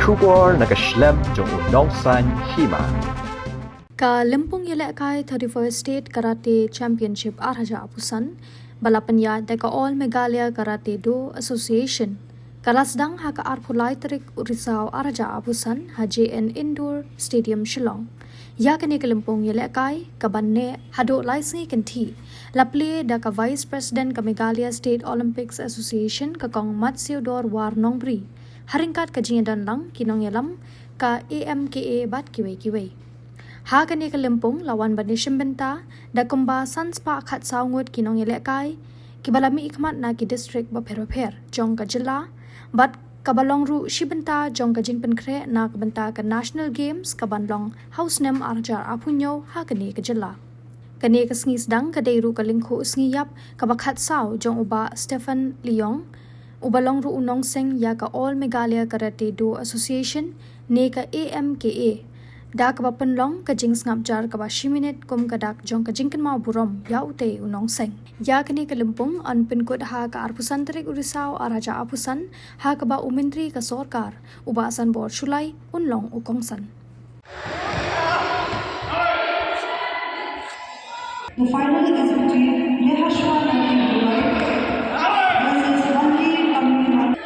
Shubor nakaslem jong unongsan Hima. Ka Nongïalehkai 31st State Karate Championship Arhaja Apusan, Balapanya deka All Meghalaya Karate Do Association. Kalasdang haka arpulai terik urisau Arhaja Apusan HJN Indoor Stadium Shillong. Ya kene ke Nongïalehkai kabanne hado laisngi kenti. Laple daka Vice President ka Meghalaya State Olympics Association ka kong Matsiodor War Nongbri. Haringkat ka jinyadan lang kinongyalam ka AMKA bat kiwe-kiwe. Ha kani ka Limpong lawan bani Shim Bynta da kumba sanspa khat saw Ngut Nongïalehkai kibalami ikmat na ki district ba per jong ka jilla bat kabalong ru Shibenta jong ka jingpen kre na kabenta ka National Games kabanlong house nem arjar apunyo ha kani ka jilla. Kani ka ngis dang ka deiru ka lingkho ngiyap ka bakhat saw jong uba Stephen Leong ubalong ru unong seng ya ka All Meghalaya Karate Do Association ne ka AMKA da ka bapenlong ka jing ngapjar ka ba shiminit kum ka dak jong ka jingken mau burom ya ute unong seng ya kani ka Limpong an pinkut ha ka arpusan terik urisau araja apusan ha ka ba umintri ka sorkar ubasan bor shulai unlong ukongsan. The final is between Yehashua versus Nongïalehkai.